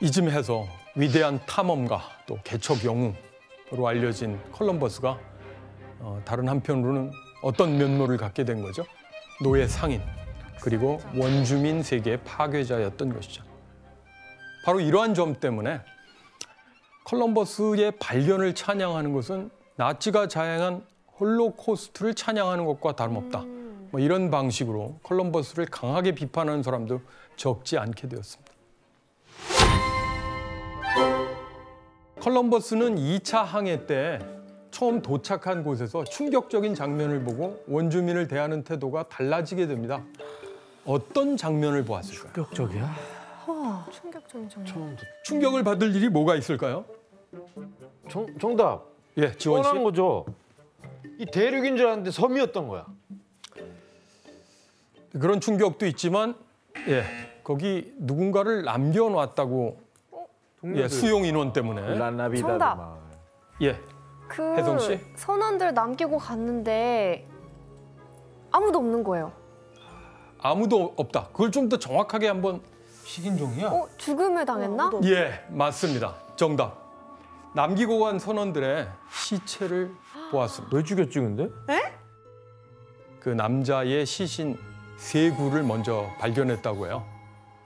이쯤 해서 위대한 탐험가 또 개척 영웅으로 알려진 콜럼버스가 다른 한편으로는 어떤 면모를 갖게 된 거죠? 노예 상인 그리고 원주민 세계의 파괴자였던 것이죠. 바로 이러한 점 때문에 콜럼버스의 발견을 찬양하는 것은 나치가 자행한 홀로코스트를 찬양하는 것과 다름없다. 뭐 이런 방식으로 콜럼버스를 강하게 비판하는 사람도 적지 않게 되었습니다. 콜럼버스는 2차 항해 때 처음 도착한 곳에서 충격적인 장면을 보고 원주민을 대하는 태도가 달라지게 됩니다. 어떤 장면을 보았을까요? 충격적이야? 충격적인 장면. 충격을 받을 일이 뭐가 있을까요? 정답. 예, 지원 씨. 뻔한 거죠. 이 대륙인 줄 알았는데 섬이었던 거야. 그런 충격도 있지만 예, 거기 누군가를 남겨놨다고 예, 수용 인원 때문에. 란나비다. 정답. 예, 그 혜성 씨? 선원들 남기고 갔는데 아무도 없는 거예요. 아무도 없다. 그걸 좀 더 정확하게 한번. 식인종이야? 죽음을 당했나? 예, 맞습니다. 정답. 남기고 간 선원들의 시체를 보았습니다. 왜 죽였지 근데? 그 남자의 시신 3구를 먼저 발견했다고 해요.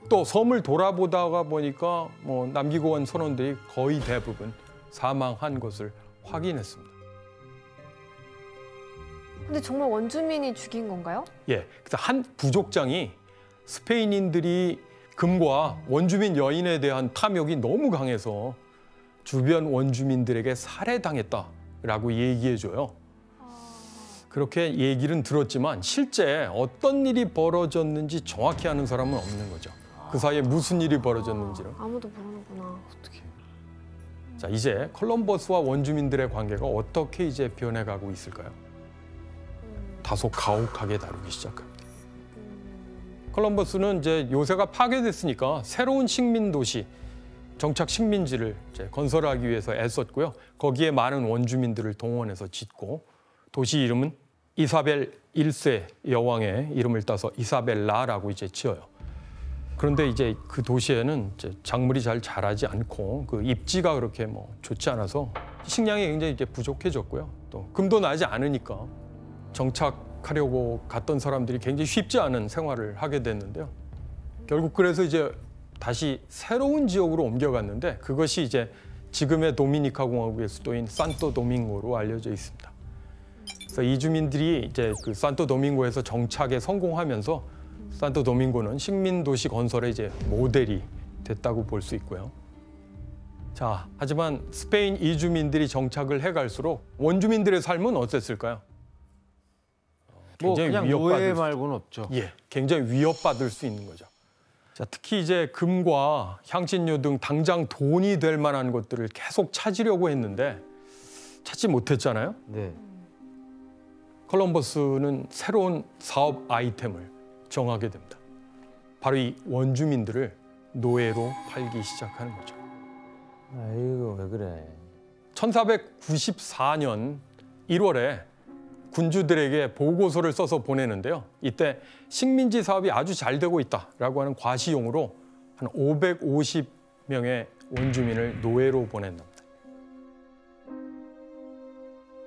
또 섬을 돌아보다가 보니까 뭐 남기고 간 선원들이 거의 대부분 사망한 것을 확인했습니다. 근데 정말 원주민이 죽인 건가요? 예, 그래서 한 부족장이 스페인인들이 금과 원주민 여인에 대한 탐욕이 너무 강해서 주변 원주민들에게 살해당했다라고 얘기해줘요. 그렇게 얘기는 들었지만 실제 어떤 일이 벌어졌는지 정확히 아는 사람은 없는 거죠. 그 사이에 무슨 일이 벌어졌는지는. 아무도 모르는구나. 어떻게? 자, 이제 콜럼버스와 원주민들의 관계가 어떻게 이제 변해가고 있을까요? 다소 가혹하게 다루기 시작합니다. 콜럼버스는 이제 요새가 파괴됐으니까 새로운 식민 도시, 정착 식민지를 이제 건설하기 위해서 애썼고요. 거기에 많은 원주민들을 동원해서 짓고 도시 이름은 이사벨 1세 여왕의 이름을 따서 이사벨라라고 이제 지어요. 그런데 이제 그 도시에는 이제 작물이 잘 자라지 않고 그 입지가 그렇게 뭐 좋지 않아서 식량이 굉장히 이제 부족해졌고요. 또 금도 나지 않으니까 정착하려고 갔던 사람들이 굉장히 쉽지 않은 생활을 하게 됐는데요. 결국 그래서 이제 다시 새로운 지역으로 옮겨갔는데 그것이 이제 지금의 도미니카 공화국의 수도인 산토 도밍고로 알려져 있습니다. 그래서 이주민들이 이제 그 산토 도밍고에서 정착에 성공하면서 산토 도밍고는 식민 도시 건설의 이제 모델이 됐다고 볼 수 있고요. 자, 하지만 스페인 이주민들이 정착을 해갈수록 원주민들의 삶은 어땠을까요? 뭐 굉장히 그냥 위협받을 노예 수- 말고는 없죠. 예, 굉장히 위협받을 수 있는 거죠. 자, 특히 이제 금과 향신료 등 당장 돈이 될 만한 것들을 계속 찾으려고 했는데 찾지 못했잖아요. 네. 콜럼버스는 새로운 사업 아이템을 정하게 됩니다. 바로 이 원주민들을 노예로 팔기 시작하는 거죠. 아이고 왜 그래? 1494년 1월에 군주들에게 보고서를 써서 보내는데요. 이때 식민지 사업이 아주 잘 되고 있다라고 하는 과시용으로 한 550명의 원주민을 노예로 보낸답니다.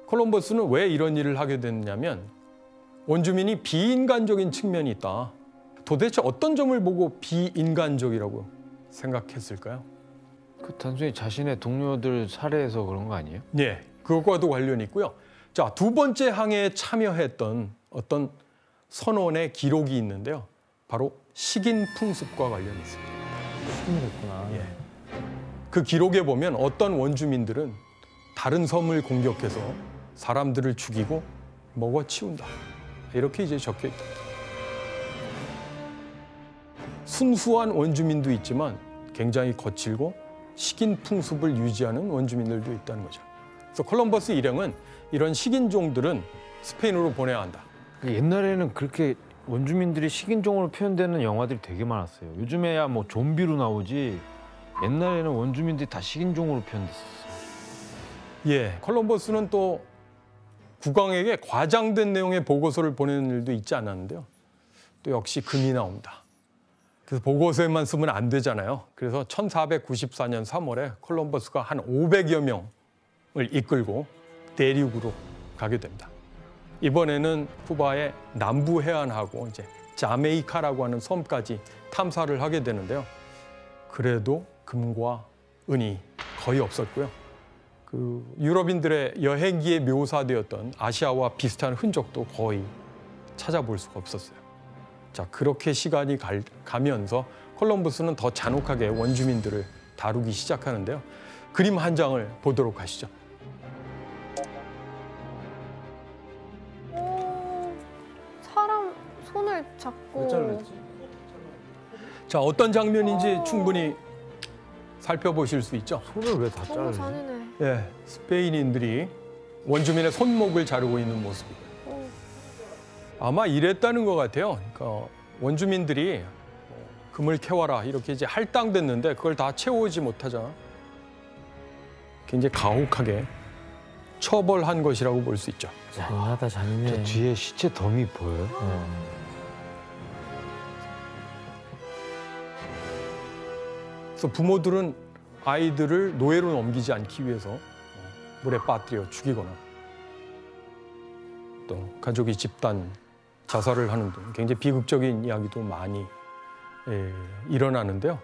콜럼버스는 왜 이런 일을 하게 됐냐면 원주민이 비인간적인 측면이 있다. 도대체 어떤 점을 보고 비인간적이라고 생각했을까요? 그 단순히 자신의 동료들 살해해서 그런 거 아니에요? 예, 그것과도 관련이 있고요. 자, 두 번째 항해에 참여했던 어떤 선원의 기록이 있는데요. 바로 식인 풍습과 관련이 있습니다. 식인했구나. 예. 그 기록에 보면 어떤 원주민들은 다른 섬을 공격해서 사람들을 죽이고 먹어치운다. 이렇게 이제 적혀 있다. 순수한 원주민도 있지만 굉장히 거칠고 식인 풍습을 유지하는 원주민들도 있다는 거죠. 그래서 콜럼버스 일행은 이런 식인종들은 스페인으로 보내야 한다. 옛날에는 그렇게 원주민들이 식인종으로 표현되는 영화들이 되게 많았어요. 요즘에야 뭐 좀비로 나오지 옛날에는 원주민들이 다 식인종으로 표현됐었어요. 예, 콜럼버스는 또 국왕에게 과장된 내용의 보고서를 보내는 일도 있지 않았는데요. 또 역시 금이 나옵니다. 그래서 보고서에만 쓰면 안 되잖아요. 그래서 1494년 3월에 콜럼버스가 한 500여 명을 이끌고 대륙으로 가게 됩니다. 이번에는 쿠바의 남부 해안하고 이제 자메이카라고 하는 섬까지 탐사를 하게 되는데요. 그래도 금과 은이 거의 없었고요. 그 유럽인들의 여행기에 묘사되었던 아시아와 비슷한 흔적도 거의 찾아볼 수가 없었어요. 자, 그렇게 시간이 가면서 콜럼버스는 더 잔혹하게 원주민들을 다루기 시작하는데요. 그림 한 장을 보도록 하시죠. 사람 손을 잡고. 자, 어떤 장면인지 충분히 살펴보실 수 있죠. 손을 왜 다 너무 자르지? 잔인해. 예, 스페인인들이 원주민의 손목을 자르고 있는 모습이에요. 아마 이랬다는 것 같아요. 그러니까 원주민들이 금을 캐와라 이렇게 이제 할당됐는데 그걸 다 채워오지 못하자 굉장히 가혹하게 처벌한 것이라고 볼 수 있죠. 잔인하다, 잔인해. 저 뒤에 시체 덤이 보여요? 그래서 부모들은 아이들을 노예로 넘기지 않기 위해서 물에 빠뜨려 죽이거나 또 가족이 집단 자살을 하는 등 굉장히 비극적인 이야기도 많이 일어나는데요.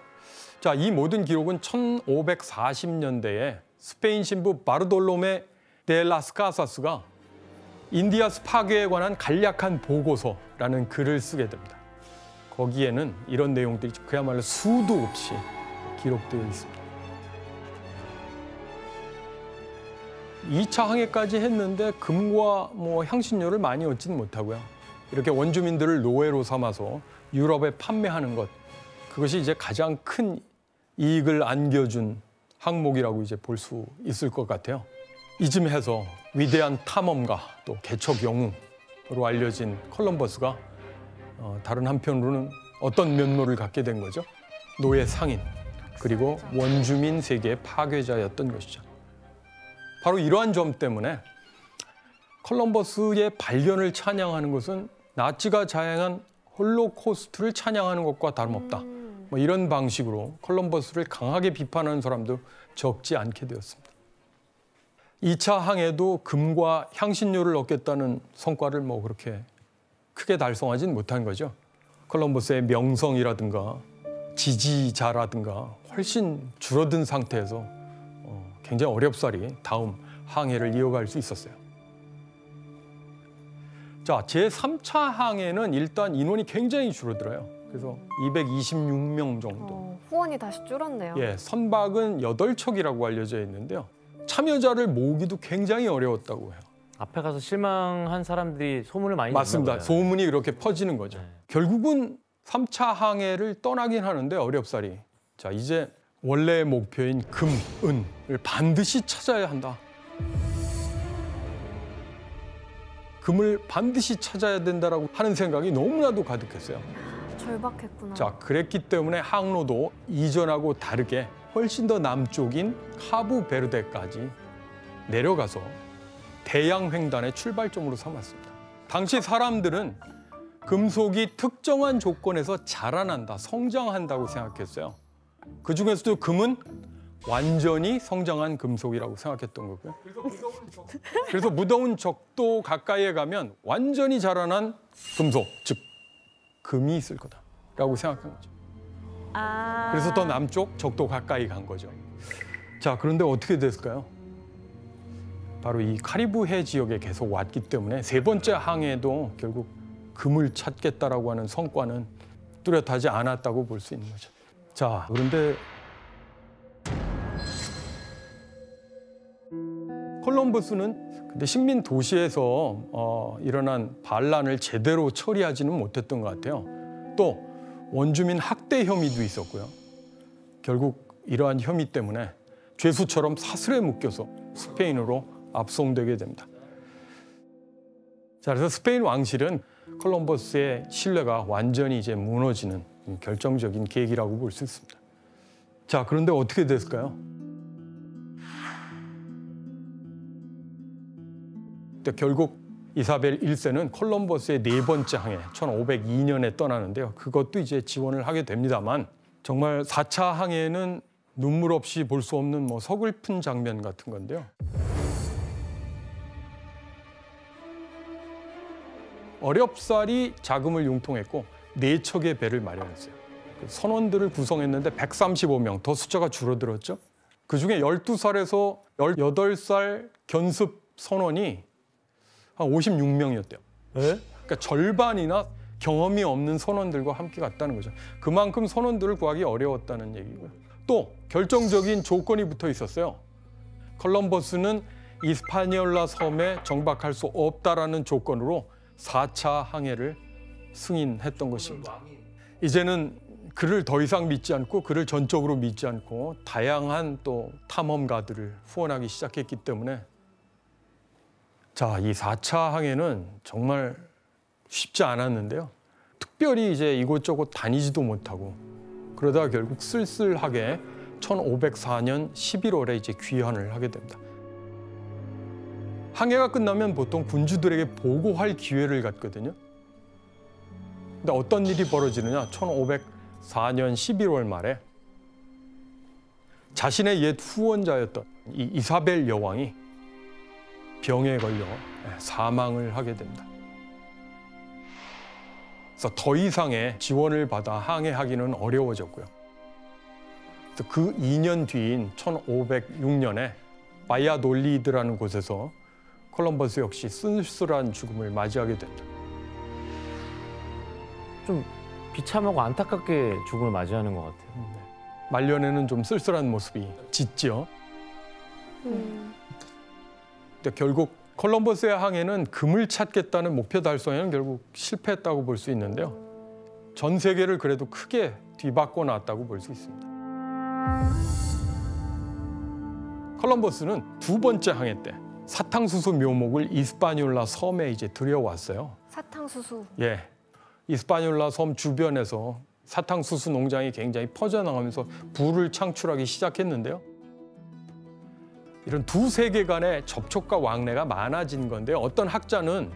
자, 이 모든 기록은 1540년대에 스페인 신부 바르돌로메 데 라스 카사스가 인디아스 파괴에 관한 간략한 보고서라는 글을 쓰게 됩니다. 거기에는 이런 내용들이 그야말로 수도 없이 기록되어 있습니다. 2차 항해까지 했는데 금과 향신료를 많이 얻지는 못하고요. 이렇게 원주민들을 노예로 삼아서 유럽에 판매하는 것, 그것이 이제 가장 큰 이익을 안겨준 항목이라고 이제 볼 수 있을 것 같아요. 이쯤해서 위대한 탐험가 또 개척 영웅으로 알려진 콜럼버스가 다른 한편으로는 어떤 면모를 갖게 된 거죠? 노예 상인 그리고 원주민 세계의 파괴자였던 것이죠. 바로 이러한 점 때문에 콜럼버스의 발견을 찬양하는 것은 나치가 자행한 홀로코스트를 찬양하는 것과 다름없다. 이런 방식으로 콜럼버스를 강하게 비판하는 사람도 적지 않게 되었습니다. 2차 항해도 금과 향신료를 얻겠다는 성과를 그렇게 크게 달성하진 못한 거죠. 콜럼버스의 명성이라든가 지지자라든가 훨씬 줄어든 상태에서 굉장히 어렵사리 다음 항해를 이어갈 수 있었어요. 자, 제3차 항해는 일단 인원이 굉장히 줄어들어요. 그래서 226명 정도. 후원이 다시 줄었네요. 예, 선박은 8척이라고 알려져 있는데요. 참여자를 모으기도 굉장히 어려웠다고 해요. 앞에 가서 실망한 사람들이 소문을 많이 맞습니다. 냈나 봐요. 소문이 그렇게 퍼지는 거죠. 네. 결국은 3차 항해를 떠나긴 하는데 어렵사리. 자, 이제 원래의 목표인 금, 은을 반드시 찾아야 한다. 금을 반드시 찾아야 된다라고 하는 생각이 너무나도 가득했어요. 절박했구나. 자, 그랬기 때문에 항로도 이전하고 다르게 훨씬 더 남쪽인 카부베르데까지 내려가서 대양횡단의 출발점으로 삼았습니다. 당시 사람들은 금속이 특정한 조건에서 자라난다, 성장한다고 생각했어요. 그중에서도 금은 완전히 성장한 금속이라고 생각했던 거고요. 그래서 무더운 적도 가까이에 가면 완전히 자라난 금속, 즉 금이 있을 거다라고 생각한 거죠. 그래서 더 남쪽 적도 가까이 간 거죠. 자, 그런데 어떻게 됐을까요? 바로 이 카리브해 지역에 계속 왔기 때문에 세 번째 항해도 결국 금을 찾겠다라고 하는 성과는 뚜렷하지 않았다고 볼 수 있는 거죠. 자, 그런데 콜럼버스는 근데 식민 도시에서 일어난 반란을 제대로 처리하지는 못했던 것 같아요. 또 원주민 학대 혐의도 있었고요. 결국 이러한 혐의 때문에 죄수처럼 사슬에 묶여서 스페인으로 압송되게 됩니다. 자, 그래서 스페인 왕실은 콜럼버스의 신뢰가 완전히 이제 무너지는 결정적인 계기라고 볼 수 있습니다. 자, 그런데 어떻게 됐을까요? 결국 이사벨 1세는 콜럼버스의 네 번째 항해 1502년에 떠나는데요. 그것도 이제 지원을 하게 됩니다만 정말 4차 항해는 눈물 없이 볼 수 없는 뭐 서글픈 장면 같은 건데요. 어렵사리 자금을 융통했고 4척의 배를 마련했어요. 선원들을 구성했는데 135명, 더 숫자가 줄어들었죠. 그중에 12살에서 18살 견습 선원이 한 56명이었대요. 그러니까 절반이나 경험이 없는 선원들과 함께 갔다는 거죠. 그만큼 선원들을 구하기 어려웠다는 얘기고요. 또 결정적인 조건이 붙어 있었어요. 콜럼버스는 이스파니올라 섬에 정박할 수 없다라는 조건으로 4차 항해를 승인했던 것입니다. 이제는 그를 더 이상 믿지 않고 그를 전적으로 믿지 않고 다양한 또 탐험가들을 후원하기 시작했기 때문에 자, 이 4차 항해는 정말 쉽지 않았는데요. 특별히 이제 이곳저곳 다니지도 못하고 그러다가 결국 쓸쓸하게 1504년 11월에 이제 귀환을 하게 됩니다. 항해가 끝나면 보통 군주들에게 보고할 기회를 갖거든요. 근데 어떤 일이 벌어지느냐? 1504년 11월 말에 자신의 옛 후원자였던 이 이사벨 여왕이 병에 걸려 사망을 하게 됩니다. 그래서 더 이상의 지원을 받아 항해하기는 어려워졌고요. 그래서 그 2년 뒤인 1506년에 바이아돌리드라는 곳에서 콜럼버스 역시 쓸쓸한 죽음을 맞이하게 됩니다. 좀 비참하고 안타깝게 죽음을 맞이하는 것 같아요. 말년에는 좀 쓸쓸한 모습이 짙죠. 근데 결국 콜럼버스의 항해는 금을 찾겠다는 목표 달성에는 결국 실패했다고 볼 수 있는데요. 전 세계를 그래도 크게 뒤바꿔 놨다고 볼 수 있습니다. 콜럼버스는 두 번째 항해 때 사탕수수 묘목을 이스파니올라 섬에 이제 들여왔어요. 사탕수수. 예, 이스파니올라 섬 주변에서 사탕수수 농장이 굉장히 퍼져나가면서 부를 창출하기 시작했는데요. 이런 두 세계 간의 접촉과 왕래가 많아진 건데요. 어떤 학자는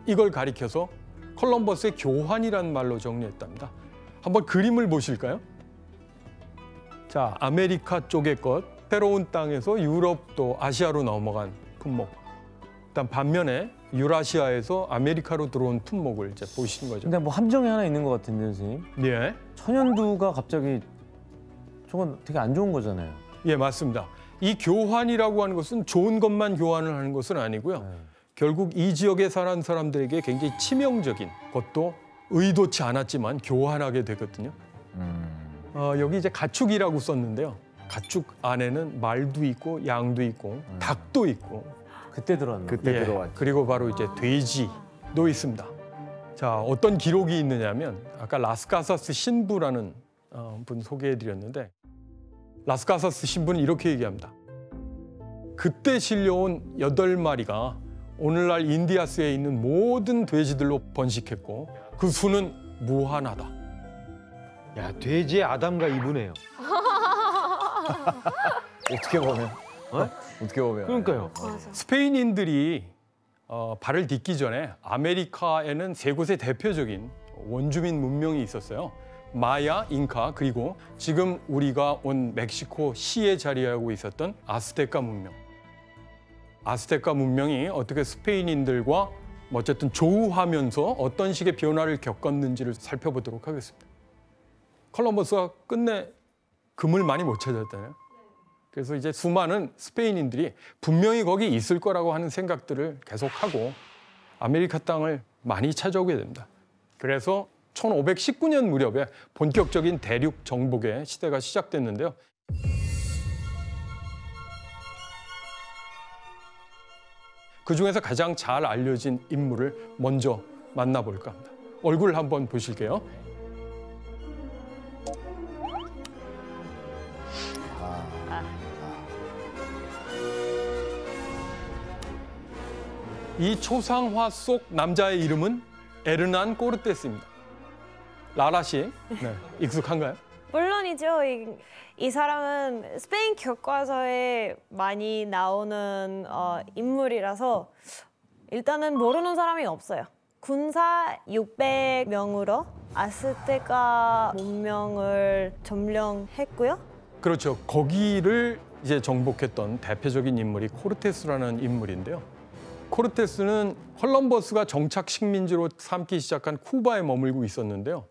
이걸 가리켜서 콜럼버스의 교환이라는 말로 정리했답니다. 한번 그림을 보실까요? 자, 아메리카 쪽의 것, 새로운 땅에서 유럽 또 아시아로 넘어간 품목. 일단 반면에 유라시아에서 아메리카로 들어온 품목을 이제 보시는 거죠. 근데 뭐 함정이 하나 있는 것 같은데, 선생님. 예, 천연두가 갑자기 저건 되게 안 좋은 거잖아요. 예, 맞습니다. 이 교환이라고 하는 것은 좋은 것만 교환을 하는 것은 아니고요. 네. 결국 이 지역에 사는 사람들에게 굉장히 치명적인 것도 의도치 않았지만 교환하게 되거든요. 여기 이제 가축이라고 썼는데요. 가축 안에는 말도 있고 양도 있고 닭도 있고 그때 들어왔나? 그때 예, 들어왔죠. 그리고 바로 이제 돼지도 있습니다. 자, 어떤 기록이 있느냐면 아까 라스카사스 신부라는 분 소개해드렸는데 라스카사스 신부는 이렇게 얘기합니다. 그때 실려온 8마리가 오늘날 인디아스에 있는 모든 돼지들로 번식했고 그 수는 무한하다. 야, 돼지의 아담과 이브네요. 어떻게 보면 어떻게 보면 그러니까요. 맞아. 스페인인들이 발을 딛기 전에 아메리카에는 세 곳의 대표적인 원주민 문명이 있었어요. 마야, 잉카, 그리고 지금 우리가 온 멕시코 시에 자리하고 있었던 아스테카 문명. 아스테카 문명이 어떻게 스페인인들과 어쨌든 조우하면서 어떤 식의 변화를 겪었는지를 살펴보도록 하겠습니다. 콜럼버스가 끝내 금을 많이 못 찾았잖아요. 그래서 이제 수많은 스페인인들이 분명히 거기 있을 거라고 하는 생각들을 계속하고 아메리카 땅을 많이 찾아오게 됩니다. 그래서 1519년 무렵에 본격적인 대륙 정복의 시대가 시작됐는데요. 그중에서 가장 잘 알려진 인물을 먼저 만나볼까 합니다. 얼굴 한번 보실게요. 이 초상화 속 남자의 이름은 에르난 꼬르테스입니다. 라라 씨, 네, 익숙한가요? 물론이죠. 이 사람은 스페인 교과서에 많이 나오는 인물이라서 일단은 모르는 사람이 없어요. 군사 600명으로 아스테카 문명을 점령했고요. 그렇죠. 거기를 이제 정복했던 대표적인 인물이 코르테스라는 인물인데요. 코르테스는 콜럼버스가 정착 식민지로 삼기 시작한 쿠바에 머물고 있었는데요.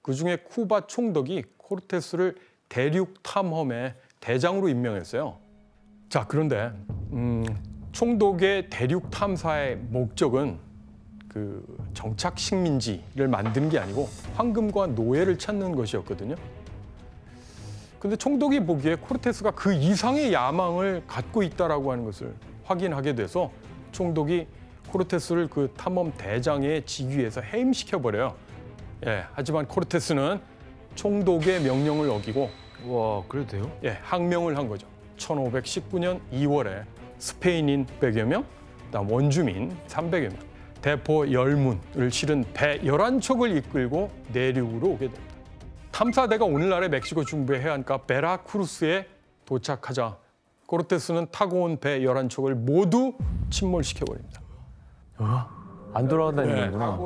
그중에 쿠바 총독이 코르테스를 대륙 탐험의 대장으로 임명했어요. 자, 그런데 총독의 대륙 탐사의 목적은 그 정착 식민지를 만드는 게 아니고 황금과 노예를 찾는 것이었거든요. 근데 총독이 보기에 코르테스가 그 이상의 야망을 갖고 있다라고 하는 것을 확인하게 돼서 총독이 코르테스를 그 탐험 대장의 직위에서 해임시켜 버려요. 예, 하지만 코르테스는 총독의 명령을 어기고 와, 그래도 돼요? 예, 항명을 한 거죠. 1519년 2월에 스페인인 100여 명, 그다음 원주민 300여 명, 대포 10문을 실은 배 11척을 이끌고 내륙으로 오게 됩니다. 탐사대가 오늘날의 멕시코 중부의 해안가 베라크루스에 도착하자 코르테스는 타고 온 배 11척을 모두 침몰시켜버립니다. 안 돌아간다는 네, 얘기구나.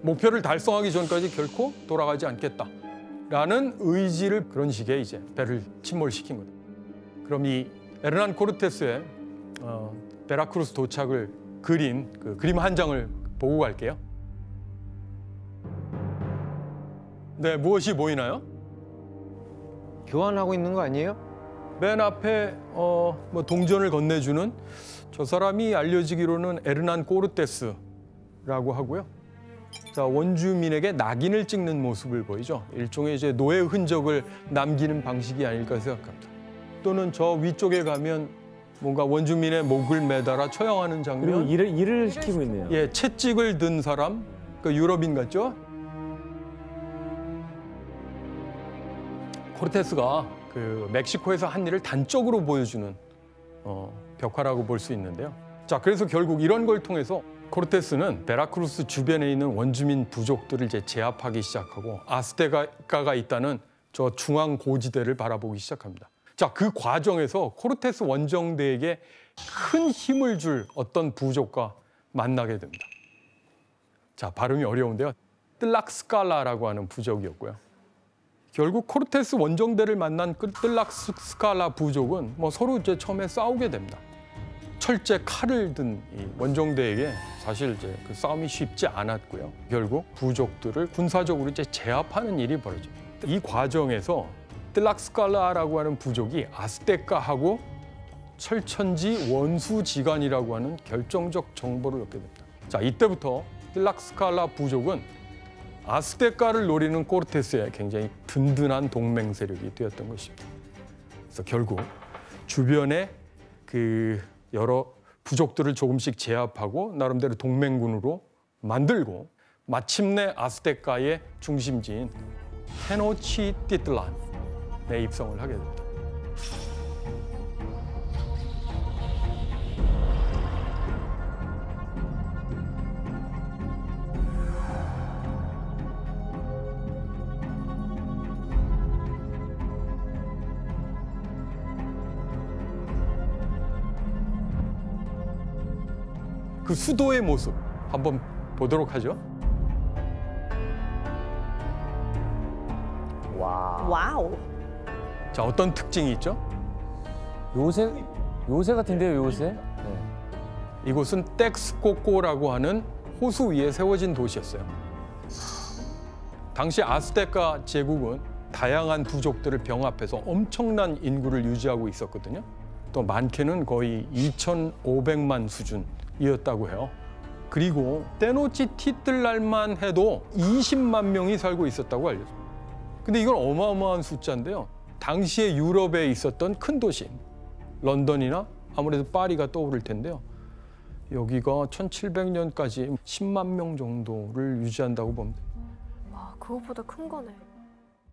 목표를 달성하기 전까지 결코 돌아가지 않겠다라는 의지를 그런 식의 이제 배를 침몰시킨 거죠. 그럼 이 에르난 코르테스의 베라크루스 도착을 그린 그 그림 한 장을 보고 갈게요. 네, 무엇이 보이나요? 교환하고 있는 거 아니에요? 맨 앞에 뭐 동전을 건네주는 저 사람이 알려지기로는 에르난 코르테스라고 하고요. 자, 원주민에게 낙인을 찍는 모습을 보이죠. 일종의 이제 노예 흔적을 남기는 방식이 아닐까 생각합니다. 또는 저 위쪽에 가면 뭔가 원주민의 목을 매달아 처형하는 그리고 장면. 일을 시키고 있네요. 예, 채찍을 든 사람, 그 유럽인 같죠? 코르테스가 그 멕시코에서 한 일을 단적으로 보여주는 벽화라고 볼 수 있는데요. 자, 그래서 결국 이런 걸 통해서 코르테스는 베라크루스 주변에 있는 원주민 부족들을 이제 제압하기 시작하고 아스테카가 있다는 저 중앙 고지대를 바라보기 시작합니다. 자, 그 과정에서 코르테스 원정대에게 큰 힘을 줄 어떤 부족과 만나게 됩니다. 자, 발음이 어려운데요. 뜰락스칼라라고 하는 부족이었고요. 결국 코르테스 원정대를 만난 뜰락스칼라 부족은 뭐 서로 이제 처음에 싸우게 됩니다. 철제 칼을 든 이 원정대에게 사실 이제 그 싸움이 쉽지 않았고요. 결국 부족들을 군사적으로 이제 제압하는 일이 벌어집니다. 이 과정에서 뜰락스칼라라고 하는 부족이 아스테카하고 철천지 원수지간이라고 하는 결정적 정보를 얻게 됩니다. 자, 이때부터 뜰락스칼라 부족은 아스테카를 노리는 코르테스의 굉장히 든든한 동맹 세력이 되었던 것입니다. 그래서 결국 주변에 그 여러 부족들을 조금씩 제압하고 나름대로 동맹군으로 만들고 마침내 아스테카의 중심지인 테노치티틀란에 입성을 하게 됩니다. 그 수도의 모습 한번 보도록 하죠. 와우. 자, 어떤 특징이 있죠? 요새 같은데요, 요새? 네. 이곳은 텍스코코라고 하는 호수 위에 세워진 도시였어요. 당시 아스테카 제국은 다양한 부족들을 병합해서 엄청난 인구를 유지하고 있었거든요. 또 많게는 거의 2,500만 수준이었다고 해요. 그리고 테노치티틀란만 해도 20만 명이 살고 있었다고 알려져요. 근데 이건 어마어마한 숫자인데요. 당시에 유럽에 있었던 큰 도시, 런던이나 아무래도 파리가 떠오를 텐데요. 여기가 1700년까지 10만 명 정도를 유지한다고 봅니다. 와, 그거보다 큰 거네.